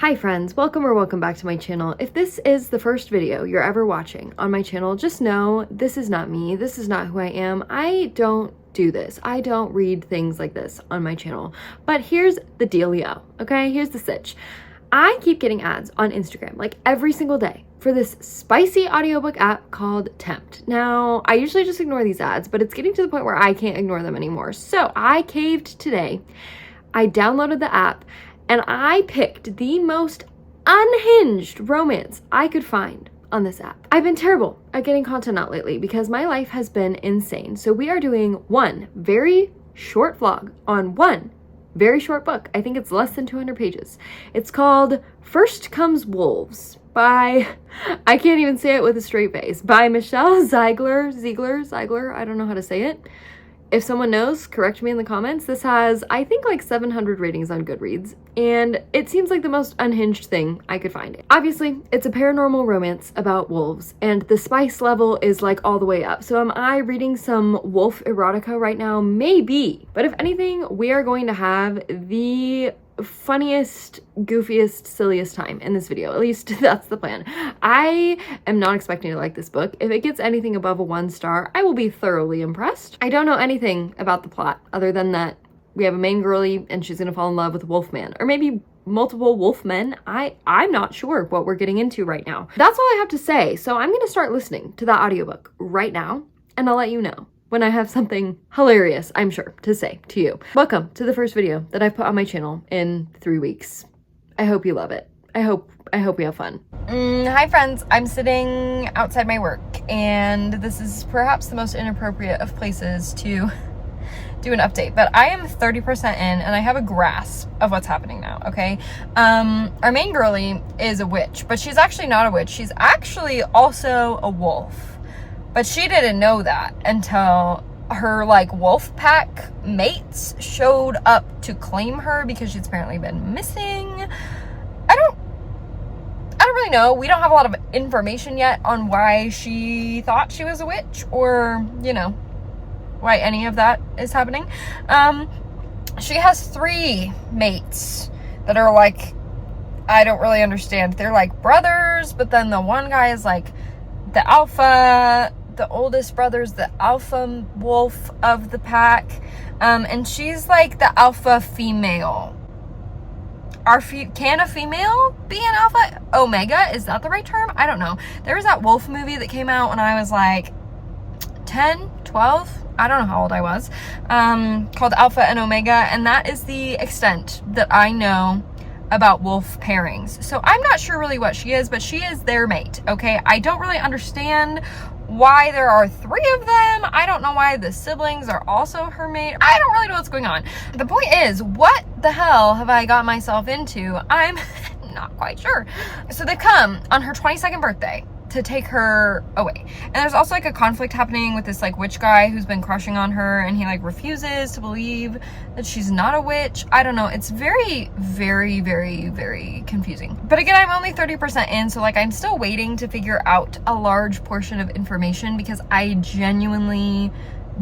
Hi friends, welcome or welcome back to my channel. If this is the first video you're ever watching on my channel, just know this is not me. This is not who I am. I don't do this. I don't read things like this on my channel. But here's the dealio, okay? Here's the sitch. I keep getting ads on Instagram like every single day for this spicy audiobook app called Tempt. Now, I usually just ignore these ads, but it's getting to the point where I can't ignore them anymore. So I caved today. I downloaded the app and I picked the most unhinged romance I could find on this app. I've been terrible at getting content out lately because my life has been insane. So we are doing one very short vlog on one very short book. I think it's less than 200 pages. It's called First Comes Wolves by, I can't even say it with a straight face, by Michelle Ziegler, I don't know how to say it. If someone knows, correct me in the comments. This has, I think, like 700 ratings on Goodreads, and it seems like the most unhinged thing I could find. Obviously, it's a paranormal romance about wolves, and the spice level is like all the way up. So am I reading some wolf erotica right now? Maybe. But if anything, we are going to have the funniest, goofiest, silliest time in this video. At least that's the plan. I am not expecting to like this book. If it gets anything above a 1 star, I will be thoroughly impressed. I don't know anything about the plot other than that we have a main girlie and she's gonna fall in love with a wolf man, or maybe multiple wolf men. I'm not sure what we're getting into right now. That's all I have to say. So I'm gonna start listening to that audiobook right now, and I'll let you know when I have something hilarious, I'm sure, to say to you. Welcome to the first video that I've put on my channel in 3 weeks. I hope you love it. I hope we have fun. Hi friends, I'm sitting outside my work, and this is perhaps the most inappropriate of places to do an update, but I am 30% in and I have a grasp of what's happening now, okay? Our main girlie is a witch, but she's actually not a witch. She's actually also a wolf. But she didn't know that until her like wolf pack mates showed up to claim her because she's apparently been missing. I don't really know. We don't have a lot of information yet on why she thought she was a witch, or, you know, why any of that is happening. She has 3 mates that are like, I don't really understand. They're like brothers, but then the one guy is like the alpha. The oldest brother's the alpha wolf of the pack, and she's like the alpha female. Can a female be an alpha? Omega? Is that the right term? I don't know. There was that wolf movie that came out when I was like 10, 12. I don't know how old I was, called Alpha and Omega, and that is the extent that I know about wolf pairings. So I'm not sure really what she is, but she is their mate, okay? I don't really understand why there are 3 of them. I don't know why the siblings are also her mate. I don't really know what's going on. The point is, what the hell have I got myself into? I'm not quite sure. So they come on her 22nd birthday to take her away. And there's also like a conflict happening with this like witch guy who's been crushing on her, and he like refuses to believe that she's not a witch. I don't know. It's very, very, very, very confusing. But again, I'm only 30% in, so like I'm still waiting to figure out a large portion of information because I genuinely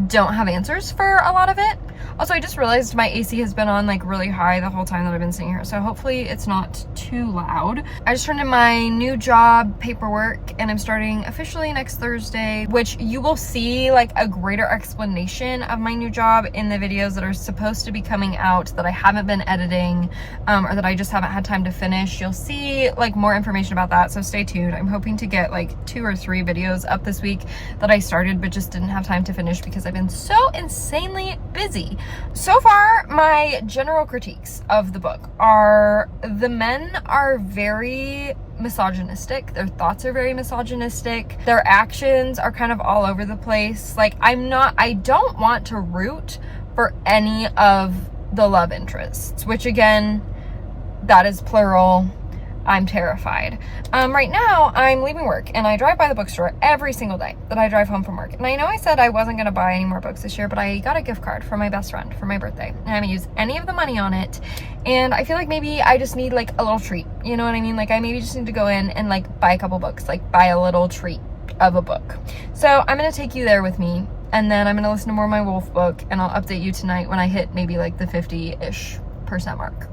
don't have answers for a lot of it. Also, I just realized my AC has been on like really high the whole time that I've been sitting here, so hopefully it's not too loud. I just turned in my new job paperwork and I'm starting officially next Thursday, which you will see like a greater explanation of my new job in the videos that are supposed to be coming out that I haven't been editing, or that I just haven't had time to finish. You'll see like more information about that, so stay tuned. I'm hoping to get like 2 or 3 videos up this week that I started but just didn't have time to finish because I've been so insanely busy. So far, my general critiques of the book are the men are very misogynistic. Their thoughts are very misogynistic. Their actions are kind of all over the place. Like, I don't want to root for any of the love interests, which again, that is plural. I'm terrified. Right now, I'm leaving work and I drive by the bookstore every single day that I drive home from work. And I know I said I wasn't gonna buy any more books this year, but I got a gift card from my best friend for my birthday. And I haven't used any of the money on it. And I feel like maybe I just need like a little treat. You know what I mean? Like I maybe just need to go in and like buy a couple books, like buy a little treat of a book. So I'm gonna take you there with me, and then I'm gonna listen to more of my wolf book, and I'll update you tonight when I hit maybe like the 50-ish% mark.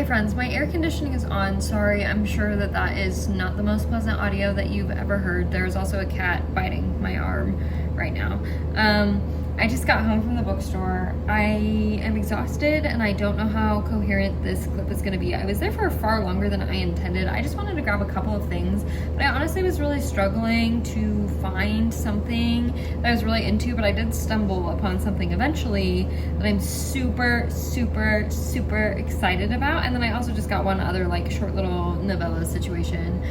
Hi friends, my air conditioning is on. Sorry, I'm sure that that is not the most pleasant audio that you've ever heard. There's also a cat biting my arm right now. I just got home from the bookstore. I am exhausted and I don't know how coherent this clip is gonna be. I was there for far longer than I intended. I just wanted to grab a couple of things, but I honestly was really struggling to find something that I was really into, but I did stumble upon something eventually that I'm super, super, super excited about. And then I also just got one other like short little novella situation.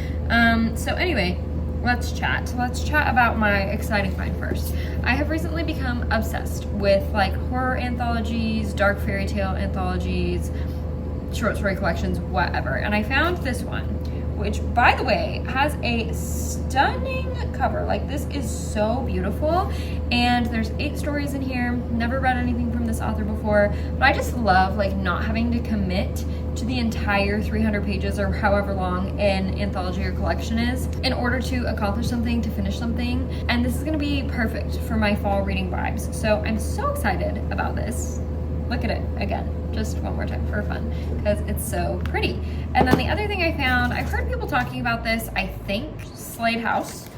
So anyway, let's chat. Let's chat about my exciting find first. I have recently become obsessed with like horror anthologies, dark fairy tale anthologies, short story collections, whatever. And I found this one, which by the way has a stunning cover. Like this is so beautiful. And there's 8 stories in here. Never read anything from this author before, but I just love like not having to commit to the entire 300 pages or however long an anthology or collection is in order to accomplish something, to finish something. And this is gonna be perfect for my fall reading vibes. So I'm so excited about this. Look at it again, just one more time for fun, because it's so pretty. And then the other thing I found, I've heard people talking about this, I think, Slade House.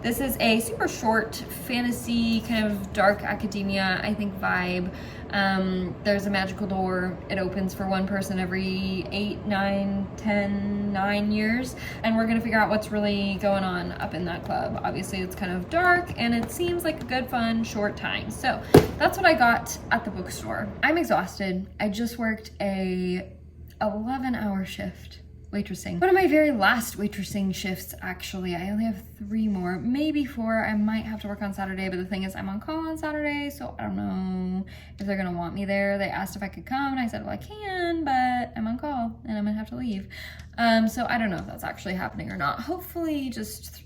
This is a super short fantasy, kind of dark academia, I think, vibe. There's a magical door. It opens for one person every 8, 9, 10, 9 years. And we're gonna figure out what's really going on up in that club. Obviously it's kind of dark and it seems like a good, fun, short time. So that's what I got at the bookstore. I'm exhausted. I just worked a 11-hour shift waitressing. One of my very last waitressing shifts, actually. I only have 3 more, maybe 4. I might have to work on Saturday, but the thing is I'm on call on Saturday, so I don't know if they're gonna want me there. They asked if I could come and I said, well, I can, but I'm on call and I'm gonna have to leave. So I don't know if that's actually happening or not. Hopefully just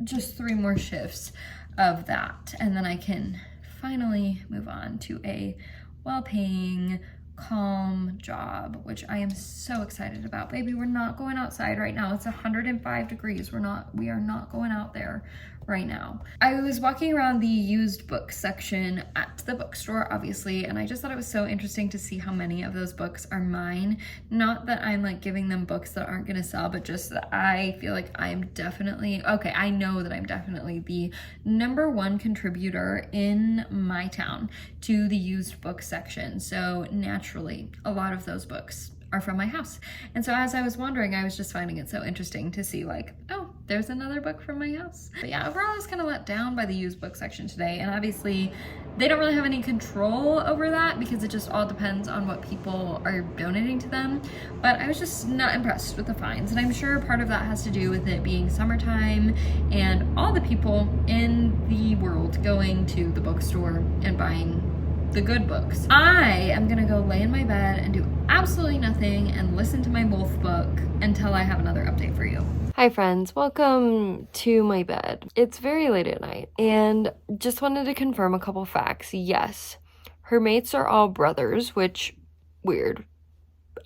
3 more shifts of that, and then I can finally move on to a well-paying, calm job, which I am so excited about. Baby, we're not going outside right now. It's 105 degrees. We are not going out there right now. I was walking around the used book section at the bookstore, obviously, and I just thought it was so interesting to see how many of those books are mine. Not that I'm like giving them books that aren't gonna sell, but just that I feel like I'm definitely, okay, I know that I'm definitely the #1 contributor in my town to the used book section. So naturally, a lot of those books are from my house. And so as I was wandering, I was just finding it so interesting to see like, oh, there's another book from my house. But yeah, overall I was kind of let down by the used book section today. And obviously they don't really have any control over that because it just all depends on what people are donating to them. But I was just not impressed with the finds. And I'm sure part of that has to do with it being summertime and all the people in the world going to the bookstore and buying the good books. I am gonna go lay in my bed and do absolutely nothing and listen to my wolf book until I have another update for you. Hi friends, welcome to my bed. It's very late at night and just wanted to confirm a couple facts. Yes, her mates are all brothers, which weird.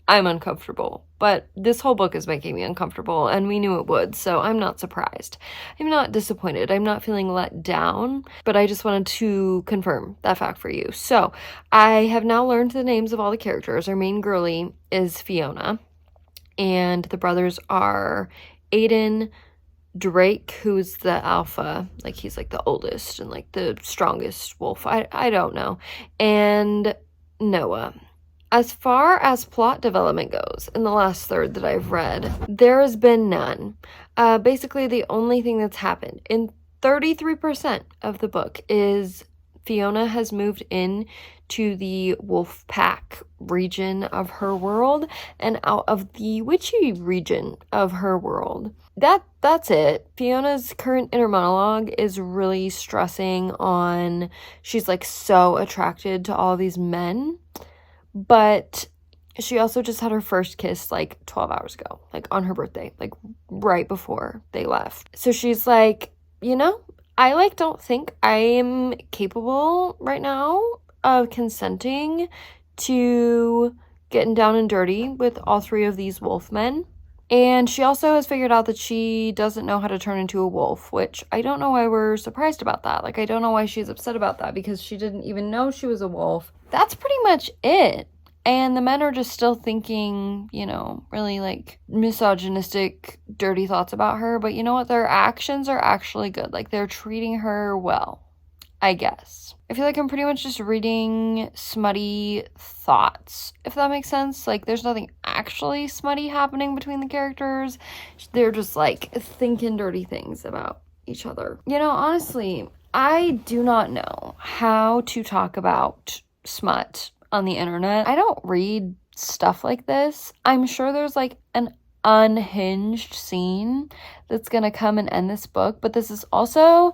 I'm uncomfortable, but this whole book is making me uncomfortable and we knew it would, so I'm not surprised. I'm not disappointed. I'm not feeling let down, but I just wanted to confirm that fact for you. So I have now learned the names of all the characters. Our main girly is Fiona and the brothers are Aiden, Drake, who's the alpha, like he's like the oldest and like the strongest wolf. I don't know. And Noah. As far as plot development goes, in the last third that I've read, there has been none. Basically, the only thing that's happened in 33% of the book is Fiona has moved in to the wolf pack region of her world and out of the witchy region of her world. That's it. Fiona's current inner monologue is really stressing on, she's like so attracted to all these men. But she also just had her first kiss like 12 hours ago, like on her birthday, like right before they left. So she's like, you know, I like don't think I am capable right now of consenting to getting down and dirty with all 3 of these wolf men. And she also has figured out that she doesn't know how to turn into a wolf, which I don't know why we're surprised about that. Like, I don't know why she's upset about that because she didn't even know she was a wolf. That's pretty much it. And the men are just still thinking, you know, really like misogynistic, dirty thoughts about her. But you know what? Their actions are actually good. Like they're treating her well, I guess. I feel like I'm pretty much just reading smutty thoughts, if that makes sense. Like there's nothing actually smutty happening between the characters. They're just like thinking dirty things about each other. You know, honestly, I do not know how to talk about smut on the internet. I don't read stuff like this. I'm sure there's like an unhinged scene that's gonna come and end this book, but this is also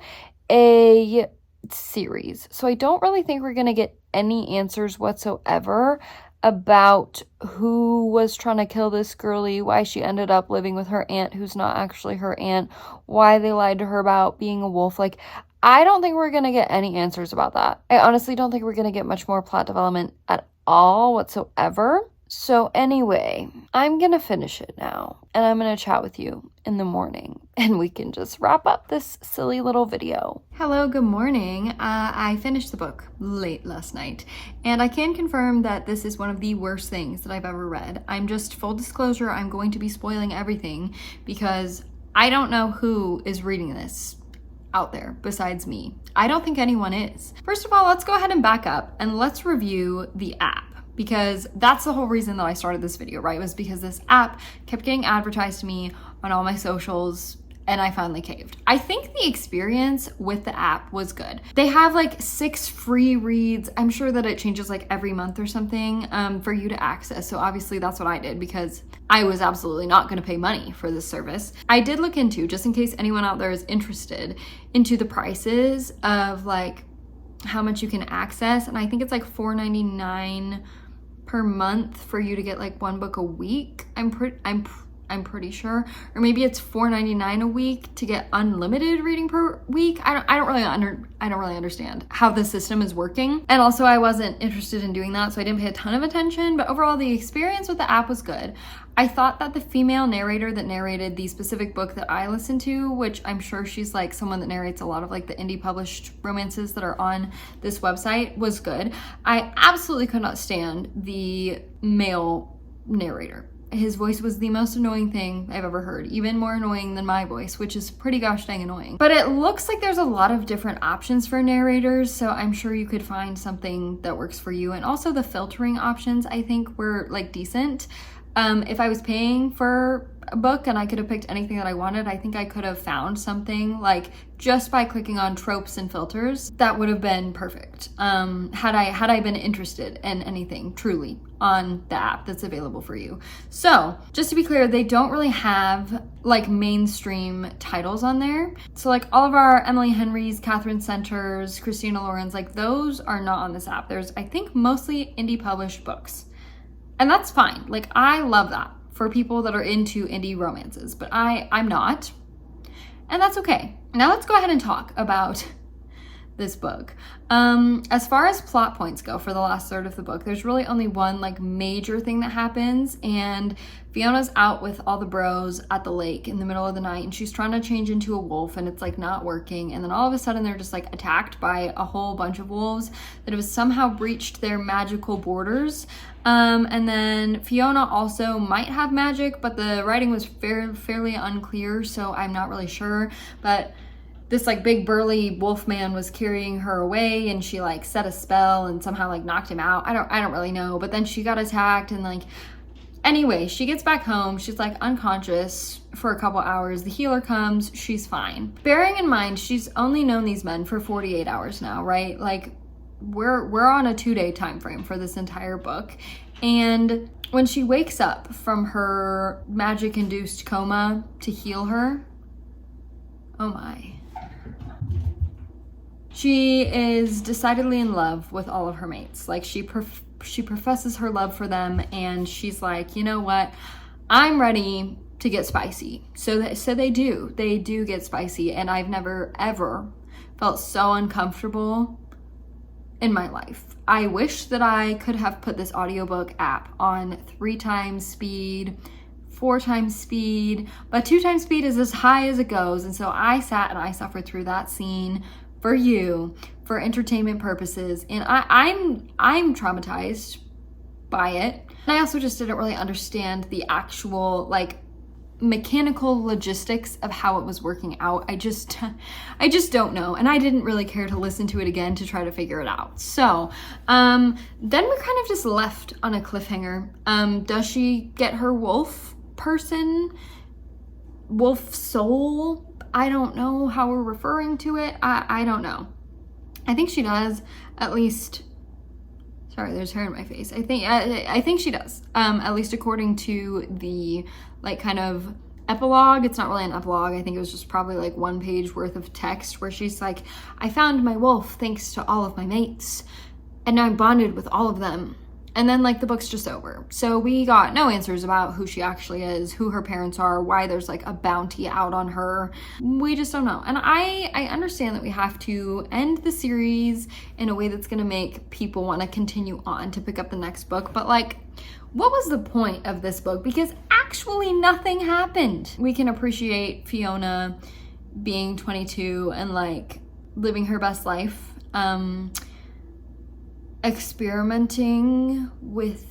a series, so I don't really think we're gonna get any answers whatsoever about who was trying to kill this girlie, why she ended up living with her aunt who's not actually her aunt, why they lied to her about being a wolf. Like, I don't think we're gonna get any answers about that. I honestly don't think we're gonna get much more plot development at all whatsoever. So anyway, I'm gonna finish it now, and I'm gonna chat with you in the morning, and we can just wrap up this silly little video. Hello, good morning. I finished the book late last night, and I can confirm that this is one of the worst things that I've ever read. I'm just, full disclosure, I'm going to be spoiling everything because I don't know who is reading this out there besides me. I don't think anyone is. First of all, let's go ahead and back up and let's review the app, because that's the whole reason that I started this video, right? Was because this app kept getting advertised to me on all my socials and I finally caved. I think the experience with the app was good. They have like 6 free reads. I'm sure that it changes like every month or something for you to access. So obviously that's what I did because I was absolutely not gonna pay money for this service. I did look into, just in case anyone out there is interested, into the prices of like how much you can access. And I think it's like $4.99 per month for you to get like 1 book a week. I'm pretty sure, or maybe it's $4.99 a week to get unlimited reading per week. I don't really understand how the system is working. And also I wasn't interested in doing that, so I didn't pay a ton of attention, but overall the experience with the app was good. I thought that the female narrator that narrated the specific book that I listened to, which I'm sure she's like someone that narrates a lot of like the indie published romances that are on this website, was good. I absolutely could not stand the male narrator. His voice was the most annoying thing I've ever heard, even more annoying than my voice, which is pretty gosh dang annoying. But it looks like there's a lot of different options for narrators, so I'm sure you could find something that works for you. And also the filtering options, I think, were like decent. If I was paying for a book and I could have picked anything that I wanted, I think I could have found something like just by clicking on tropes and filters that would have been perfect. Had I been interested in anything truly on the app that's available for you. So just to be clear, they don't really have like mainstream titles on there. So like all of our Emily Henrys, Catherine Centers, Christina Lauren's, like those are not on this app. There's, I think, mostly indie published books. And that's fine. Like, I love that for people that are into indie romances, but I'm not. And that's okay. Now let's go ahead and talk about this book. As far as plot points go for the last third of the book, there's really only one like major thing that happens, and Fiona's out with all the bros at the lake in the middle of the night, and she's trying to change into a wolf, and it's like not working, and then all of a sudden they're just like attacked by a whole bunch of wolves that have somehow breached their magical borders. And then Fiona also might have magic, but the writing was fairly unclear, so I'm not really sure. But this like big burly wolf man was carrying her away, and she like set a spell and somehow like knocked him out. I don't really know. But then she got attacked, and like, anyway, she gets back home. She's like unconscious for a couple hours. The healer comes, she's fine. Bearing in mind, she's only known these men for 48 hours now, right? Like, we're on a 2-day time frame for this entire book. And when she wakes up from her magic-induced coma to heal her, oh my. She is decidedly in love with all of her mates. Like, she professes her love for them, and she's like, you know what? I'm ready to get spicy. So they do get spicy, and I've never ever felt so uncomfortable in my life. I wish that I could have put this audiobook app on 3 times speed, 4 times speed, but 2 times speed is as high as it goes. And so I sat and I suffered through that scene for you, for entertainment purposes. And I'm traumatized buy it. And I also just didn't really understand the actual like mechanical logistics of how it was working out. I just don't know, and I didn't really care to listen to it again to try to figure it out. So then we're kind of just left on a cliffhanger. Does she get her wolf soul? I don't know how we're referring to it. I don't know. I think she does, at least. Sorry, there's hair in my face. I think she does, at least according to the like kind of epilogue. It's not really an epilogue. I think it was just probably like 1 page worth of text where she's like, I found my wolf thanks to all of my mates, and now I'm bonded with all of them. And then like the book's just over. So we got no answers about who she actually is, who her parents are, why there's like a bounty out on her. We just don't know. And I understand that we have to end the series in a way that's gonna make people wanna continue on to pick up the next book. But like, what was the point of this book? Because actually nothing happened. We can appreciate Fiona being 22 and like living her best life. Experimenting with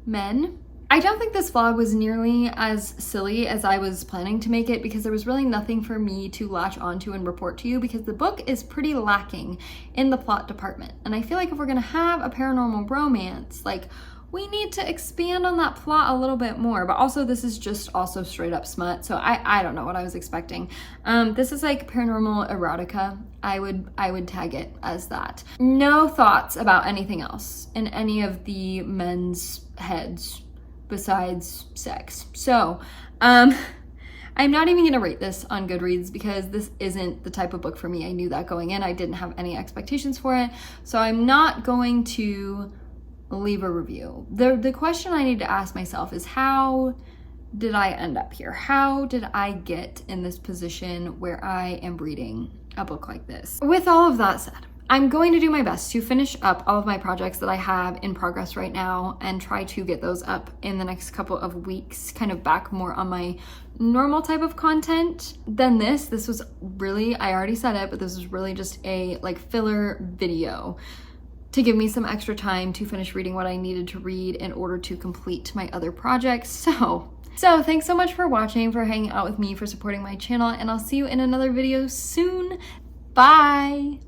men. I don't think this vlog was nearly as silly as I was planning to make it, because there was really nothing for me to latch onto and report to you, because the book is pretty lacking in the plot department. And I feel like if we're gonna have a paranormal romance, like we need to expand on that plot a little bit more. But also this is just also straight up smut, so I don't know what I was expecting. This is like paranormal erotica. I would tag it as that. No thoughts about anything else in any of the men's heads besides sex. So I'm not even gonna rate this on Goodreads, because this isn't the type of book for me. I knew that going in. I didn't have any expectations for it, so I'm not going to leave a review. The question I need to ask myself is, how did I end up here? How did I get in this position where I am reading a book like this? With all of that said, I'm going to do my best to finish up all of my projects that I have in progress right now and try to get those up in the next couple of weeks, kind of back more on my normal type of content than this. This was really, I already said it, but this was really just a like filler video to give me some extra time to finish reading what I needed to read in order to complete my other projects. So thanks so much for watching, for hanging out with me, for supporting my channel, and I'll see you in another video soon. Bye!